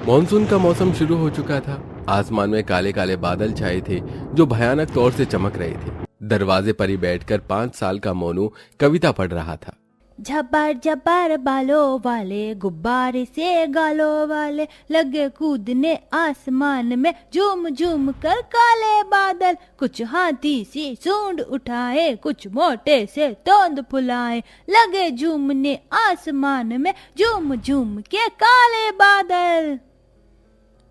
Monsoon का मौसम शुरू हो चुका था। आसमान में काले काले बादल छाए थे जो भयानक तौर से चमक रहे थे। दरवाजे पर ही बैठकर 5 साल का मोनू कविता पढ़ रहा था। झब्बर झब्बर बालों वाले, गुब्बारे से गालों वाले, लगे कूदने आसमान में, झूम झूम कर काले बादल, कुछ हाथी सी सूंड उठाए, कुछ मोटे से तोंद फुलाए, लगे झूमने आसमान में, झूम झूम के काले बादल।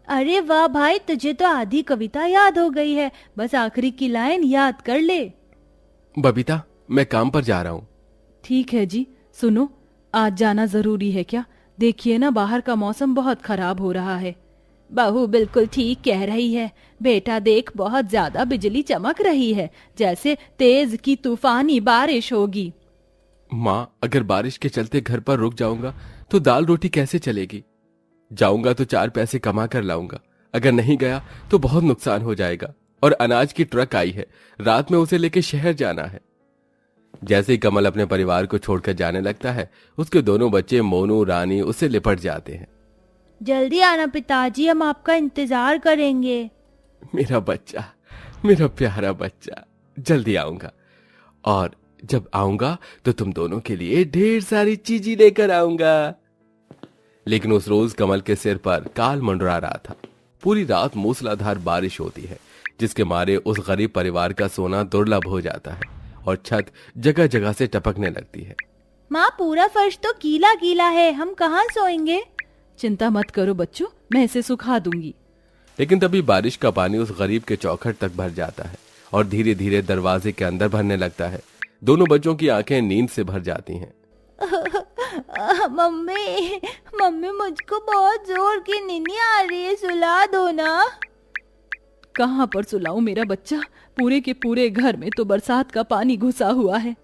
अरे वाह भाई, तुझे तो आधी कविता याद हो गई है, बस आखिरी की लाइन याद कर ले। बबीता, मैं काम पर जा रहा हूँ। ठीक है जी। सुनो, आज जाना जरूरी है क्या? देखिए ना, बाहर का मौसम बहुत खराब हो रहा है। बहू बिल्कुल ठीक कह रही है। बेटा देख, बहुत ज्यादा बिजली चमक रही है, जैसे तेज की तूफानी बारिश होगी। माँ, अगर बारिश के चलते घर पर रुक जाऊंगा तो दाल रोटी कैसे चलेगी? जाऊंगा तो 4 पैसे कमा कर लाऊंगा, अगर नहीं गया तो बहुत नुकसान हो जाएगा। और अनाज की ट्रक आई है, रात में उसे लेके शहर जाना है। जैसे ही कमल अपने परिवार को छोड़कर जाने लगता है, उसके दोनों बच्चे मोनू रानी उससे लिपट जाते हैं। जल्दी आना पिताजी, हम आपका इंतजार करेंगे। मेरा बच्चा, मेरा प्यारा बच्चा, जल्दी आऊंगा। और जब आऊंगा तो तुम दोनों के लिए ढेर सारी चीजें लेकर आऊंगा। लेकिन उस रोज कमल के सिर पर काल मंडरा रहा था। पूरी रात मूसलाधार बारिश होती है, जिसके मारे उस गरीब परिवार का सोना दुर्लभ हो जाता है और छत जगह जगह से टपकने लगती है। माँ, पूरा फर्श तो गीला गीला है, हम कहाँ सोएंगे? चिंता मत करो बच्चों, मैं इसे सुखा दूंगी। लेकिन तभी बारिश का पानी उस गरीब के चौखट तक भर जाता है और धीरे धीरे दरवाजे के अंदर भरने लगता है। दोनों बच्चों की आंखें नींद से भर जाती हैं। मम्मी, मम्मी, मुझको बहुत जोर की नींद आ रही है, सुला दो ना। कहाँ पर सुलाऊं मेरा बच्चा? पूरे के पूरे घर में तो बरसात का पानी घुसा हुआ है।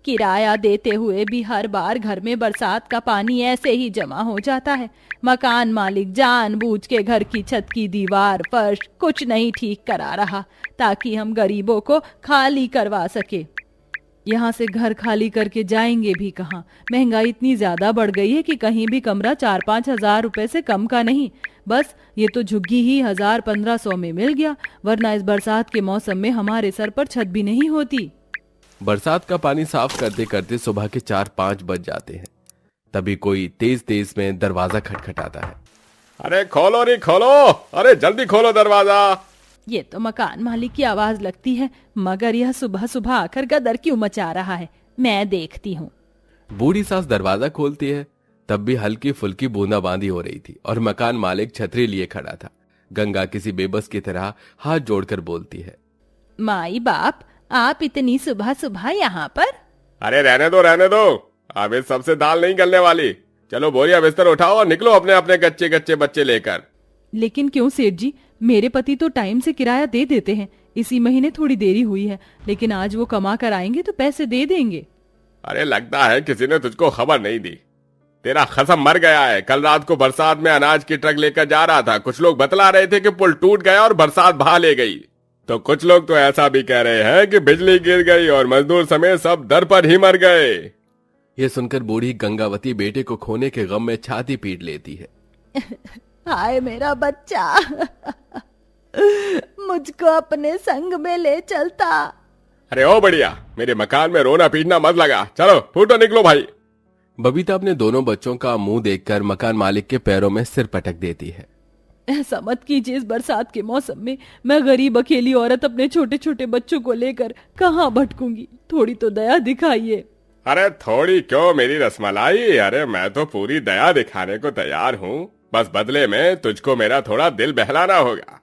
किराया देते हुए भी हर बार घर में बरसात का पानी ऐसे ही जमा हो जाता है। मकान मालिक जानबूझ के घर की छत की दीवार, फर्श कुछ नहीं ठीक करा रहा, ताकि हम गरीबों को खाली करवा सके। यहाँ से घर खाली करके जाएंगे भी कहाँ? महंगाई इतनी ज्यादा बढ़ गई है कि कहीं भी कमरा 4-5 हजार रुपए से कम का नहीं। बस ये तो झुग्गी ही 1000-1500 में मिल गया, वरना इस बरसात के मौसम में हमारे सर पर छत भी नहीं होती। बरसात का पानी साफ करते करते सुबह के 4-5 बज जाते हैं। तभी कोई तेज तेज में दरवाजा खटखटाता है। अरे खोलो रे खोलो, अरे जल्दी खोलो दरवाजा। ये तो मकान मालिक की आवाज लगती है, मगर यह सुबह सुबह आकर गदर क्यों मचा रहा है? मैं देखती हूँ। बूढ़ी सास दरवाजा खोलती है। तब भी हल्की फुल्की बूंदाबांदी हो रही थी और मकान मालिक छतरी लिए खड़ा था। गंगा किसी बेबस की तरह हाथ जोड़कर बोलती है, माई बाप, आप इतनी सुबह सुबह यहाँ पर? अरे रहने दो, अब इस सबसे दाल नहीं गलने वाली। चलो बोरिया बिस्तर उठाओ और निकलो अपने अपने कच्चे कच्चे बच्चे लेकर। लेकिन क्यों सेठ जी? मेरे पति तो टाइम से किराया दे देते हैं। इसी महीने थोड़ी देरी हुई है, लेकिन आज वो कमा कर आएंगे तो पैसे दे देंगे। अरे लगता है किसी ने तुझको खबर नहीं दी। तेरा खसम मर गया है। कल रात को बरसात में अनाज की ट्रक लेकर जा रहा था। कुछ लोग बतला रहे थे कि पुल टूट गया और बरसात बहा ले गई, तो कुछ लोग तो ऐसा भी कह रहे हैं कि बिजली गिर गई और मजदूर समेत सब दर पर ही मर गए। ये सुनकर बूढ़ी गंगावती बेटे को खोने के गम में छाती पीट लेती है। हाय मेरा बच्चा, मुझको अपने संग में ले चलता। अरे ओ बढ़िया, मेरे मकान में रोना पीटना मत लगा। चलो फूटो, निकलो भाई। बबीता अपने दोनों बच्चों का मुंह देखकर मकान मालिक के पैरों में सिर पटक देती है। ऐसा मत कीजिए, इस बरसात के मौसम में मैं गरीब अकेली औरत अपने छोटे छोटे बच्चों को लेकर कहाँ भटकूंगी? थोड़ी तो दया दिखाइए। अरे थोड़ी क्यों मेरी रसमलाई, अरे मैं तो पूरी दया दिखाने को तैयार हूँ। बस बदले में तुझको मेरा थोड़ा दिल बहलाना होगा।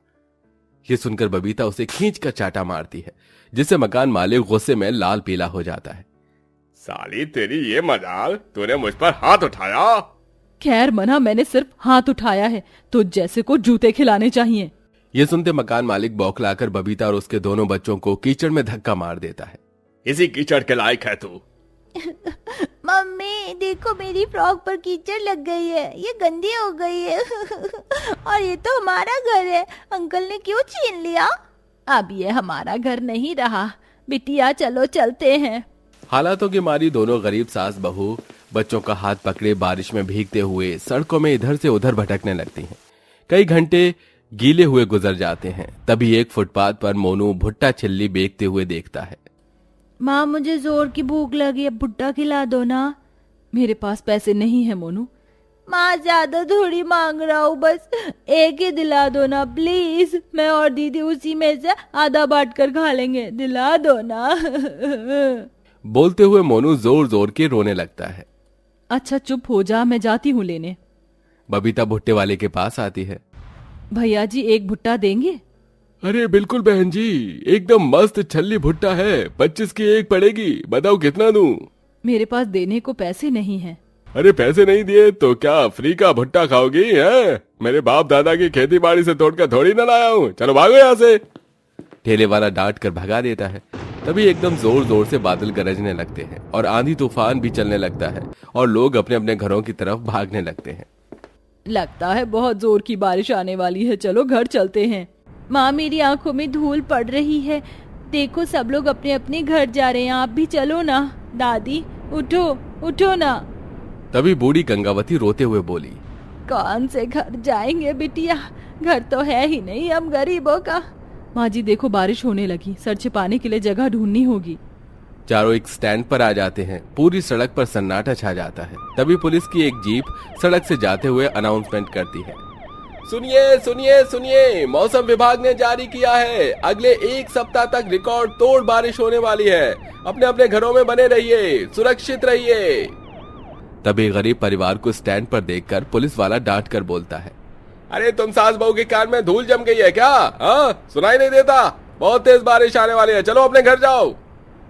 ये सुनकर बबीता उसे खींच कर चाटा मारती है, जिससे मकान मालिक गुस्से में लाल पीला हो जाता है। साली तेरी ये मजाल, तूने मुझ पर हाथ उठाया। खैर मना, मैंने सिर्फ हाथ उठाया है, तो जैसे को जूते खिलाने चाहिए। ये सुनते मकान मालिक बौखलाकर बबीता और उसके दोनों बच्चों को कीचड़ में धक्का मार देता है। इसी कीचड़ के लायक है तू। मम्मी देखो, मेरी फ्रॉक पर कीचड़ लग गई है, ये गंदी हो गई है। और ये तो हमारा घर है, अंकल ने क्यों छीन लिया? अब ये हमारा घर नहीं रहा। बिटिया चलो चलते हैं। हालातों की मारी दोनों गरीब सास बहू बच्चों का हाथ पकड़े बारिश में भीगते हुए सड़कों में इधर से उधर भटकने लगती हैं। कई घंटे गीले हुए गुजर जाते हैं। तभी एक फुटपाथ पर मोनू भुट्टा छिल्ली बेचते हुए देखता है। माँ मुझे जोर की भूख लगी है, भुट्टा खिला दो ना। मेरे पास पैसे नहीं है मोनू। माँ ज्यादा थोड़ी मांग रहा हूँ, बस एक ही दिला दो ना प्लीज। मैं और दीदी उसी में से आधा बांट कर खा लेंगे, दिला दो ना। बोलते हुए मोनू जोर जोर के रोने लगता है। अच्छा चुप हो जा, मैं जाती हूँ लेने। बबीता भुट्टे वाले के पास आती है। भैया जी एक भुट्टा देंगे? अरे बिल्कुल बहन जी, एकदम मस्त छल्ली भुट्टा है, 25 की एक पड़ेगी, बताओ कितना दूं? मेरे पास देने को पैसे नहीं है। अरे पैसे नहीं दिए तो क्या फ्री का भुट्टा खाओगी हैं? मेरे बाप दादा की खेती बाड़ी से तोड़कर थोड़ी ना लाया हूँ, चलो भागो यहाँ से। ठेले वाला डांट कर भगा देता है। तभी एकदम जोर जोर से बादल गरजने लगते हैं और आंधी तूफान भी चलने लगता है और लोग अपने अपने घरों की तरफ भागने लगते हैं। लगता है बहुत जोर की बारिश आने वाली है, चलो घर चलते हैं। माँ मेरी आंखों में धूल पड़ रही है, देखो सब लोग अपने अपने घर जा रहे हैं, आप भी चलो ना। दादी उठो उठो ना। तभी बूढ़ी गंगावती रोते हुए बोली, कौन से घर जाएंगे बिटिया, घर तो है ही नहीं हम गरीबों का। माँ जी देखो बारिश होने लगी, सर छिपाने के लिए जगह ढूंढनी होगी। चारों एक स्टैंड पर आ जाते हैं। पूरी सड़क पर सन्नाटा छा जाता है। तभी पुलिस की एक जीप सड़क से जाते हुए अनाउंसमेंट करती है, सुनिए सुनिए सुनिए, मौसम विभाग ने जारी किया है, अगले एक सप्ताह तक रिकॉर्ड तोड़ बारिश होने वाली है, अपने अपने घरों में बने रहिए, सुरक्षित रहिए। तभी गरीब परिवार को स्टैंड पर देखकर पुलिस वाला डांट कर बोलता है, अरे तुम सास बहू के कान में धूल जम गई है क्या? हाँ सुनाई नहीं देता? बहुत तेज बारिश आने वाली है, चलो अपने घर जाओ।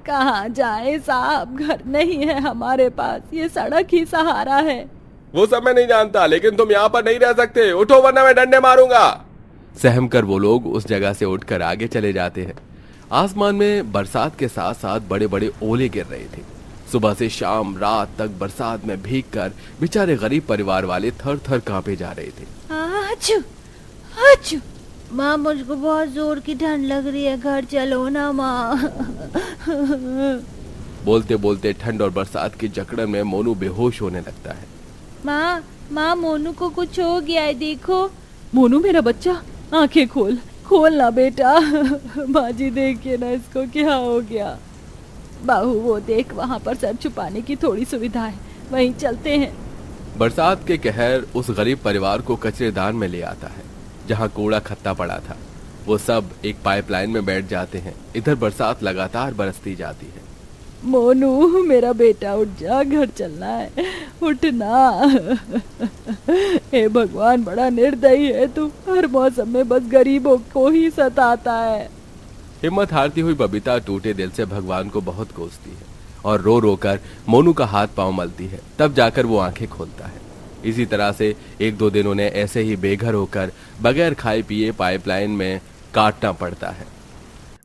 कहाँ जाए साहब, घर नहीं है हमारे पास, ये सड़क ही सहारा है। वो सब मैं नहीं जानता, लेकिन तुम यहाँ पर नहीं रह सकते, उठो वरना मैं डंडे मारूंगा। सहम कर वो लोग उस जगह से उठकर आगे चले जाते हैं। आसमान में बरसात के साथ साथ बड़े बड़े ओले गिर रहे थे। सुबह से शाम रात तक बरसात में भीगकर बेचारे गरीब परिवार वाले थर थर कांपे जा रहे थे। आचू आचू, माँ मुझको बहुत जोर की ठंड लग रही है, घर चलो ना माँ। बोलते बोलते ठंड और बरसात की जकड़न में मोनू बेहोश होने लगता है। माँ माँ मोनू को कुछ हो गया है, देखो। मोनू मेरा बच्चा, आंखें खोल, खोल ना बेटा। माँ जी देखिए ना इसको क्या हो गया। बहू वो देख, वहाँ पर सर छुपाने की थोड़ी सुविधा है, वहीं चलते हैं। बरसात के कहर उस गरीब परिवार को कचरेदान में ले आता है जहाँ कूड़ा खत्ता पड़ा था। वो सब एक पाइपलाइन में बैठ जाते हैं। इधर बरसात लगातार बरसती जाती है। मोनू मेरा बेटा उठ जा, घर चलना है, उठना। हे भगवान बड़ा निर्दयी है तू, हर मौसम में बस गरीबों को ही सताता है। हिम्मत हारती हुई बबीता टूटे दिल से भगवान को बहुत कोसती है और रो रो कर मोनू का हाथ पांव मलती है। तब जाकर वो आंखें खोलता है। इसी तरह से एक दो दिन उन्हें ऐसे ही बेघर होकर बगैर खाए पिए पाइपलाइन में काटना पड़ता है।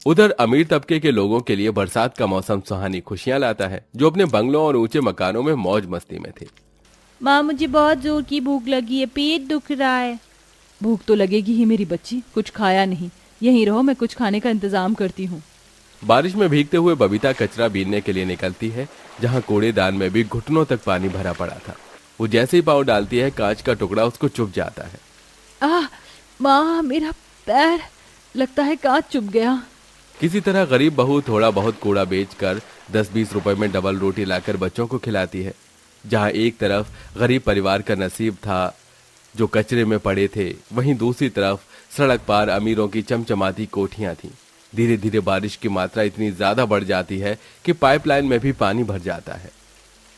उधर अमीर तबके के लोगों के लिए बरसात का मौसम सुहानी खुशियां लाता है, जो अपने बंगलों और ऊंचे मकानों में मौज मस्ती में थे। माँ मुझे बहुत जोर की भूख लगी है, पेट दुख रहा है। भूख तो लगेगी ही मेरी बच्ची, कुछ खाया नहीं, यहीं रहो, मैं कुछ खाने का इंतजाम करती हूँ। बारिश में भीगते हुए बबीता कचरा बीनने के लिए निकलती है, जहाँ कूड़ेदान में भी घुटनों तक पानी भरा पड़ा था। वो जैसे ही पाँव डालती है, कांच का टुकड़ा उसको चुभ जाता है। माँ मेरा पैर, लगता है कांच चुभ गया। किसी तरह गरीब बहू थोड़ा बहुत कूड़ा बेचकर 10-20 रुपए में डबल रोटी लाकर बच्चों को खिलाती है। जहाँ एक तरफ गरीब परिवार का नसीब था जो कचरे में पड़े थे, वहीं दूसरी तरफ सड़क पार अमीरों की चमचमाती कोठियां थीं। धीरे धीरे बारिश की मात्रा इतनी ज्यादा बढ़ जाती है कि पाइपलाइन में भी पानी भर जाता है।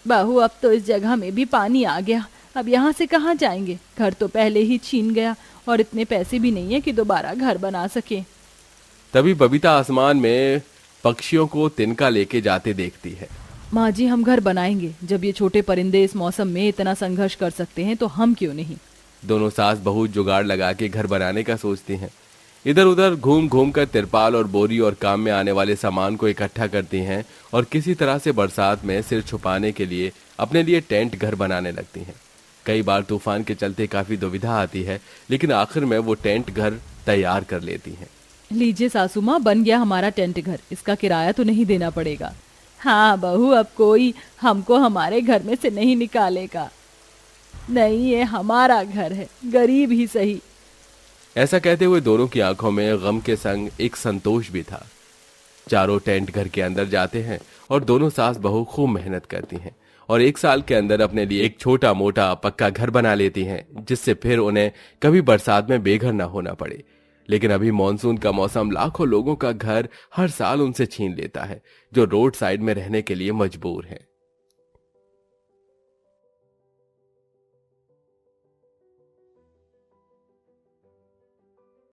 बहू अब तो इस जगह में भी पानी आ गया, अब यहाँ से कहाँ जाएंगे? घर तो पहले ही छीन गया और इतने पैसे भी नहीं है कि दोबारा घर बना सके। तभी बबीता आसमान में पक्षियों को तिनका लेके जाते देखती है। माँ जी हम घर बनाएंगे, जब ये छोटे परिंदे इस मौसम में इतना संघर्ष कर सकते हैं तो हम क्यों नहीं। दोनों सास बहू जुगाड़ लगा के घर बनाने का सोचती हैं। इधर उधर घूम घूम कर तिरपाल और बोरी और काम में आने वाले सामान को इकट्ठा करती हैं और किसी तरह से बरसात में सिर छुपाने के लिए अपने लिए टेंट घर बनाने लगती हैं। कई बार तूफान के चलते काफी दुविधा आती है, लेकिन आखिर में वो टेंट घर तैयार कर लेती हैं। लीजिए सासू माँ, बन गया हमारा टेंट घर, इसका किराया तो नहीं देना पड़ेगा। हाँ बहू, अब कोई हमको हमारे घर में से नहीं निकालेगा। नहीं, ये हमारा घर है, गरीब ही सही, ऐसा कहते हुए दोनों की आंखों में गम के संग एक संतोष भी था। चारों टेंट घर के अंदर जाते हैं और दोनों सास बहू खूब मेहनत करती हैं और 1 साल के अंदर अपने लिए एक छोटा मोटा पक्का घर बना लेती हैं, जिससे फिर उन्हें कभी बरसात में बेघर न होना पड़े। लेकिन अभी मॉनसून का मौसम लाखों लोगों का घर हर साल उनसे छीन लेता है, जो रोड साइड में रहने के लिए मजबूर हैं।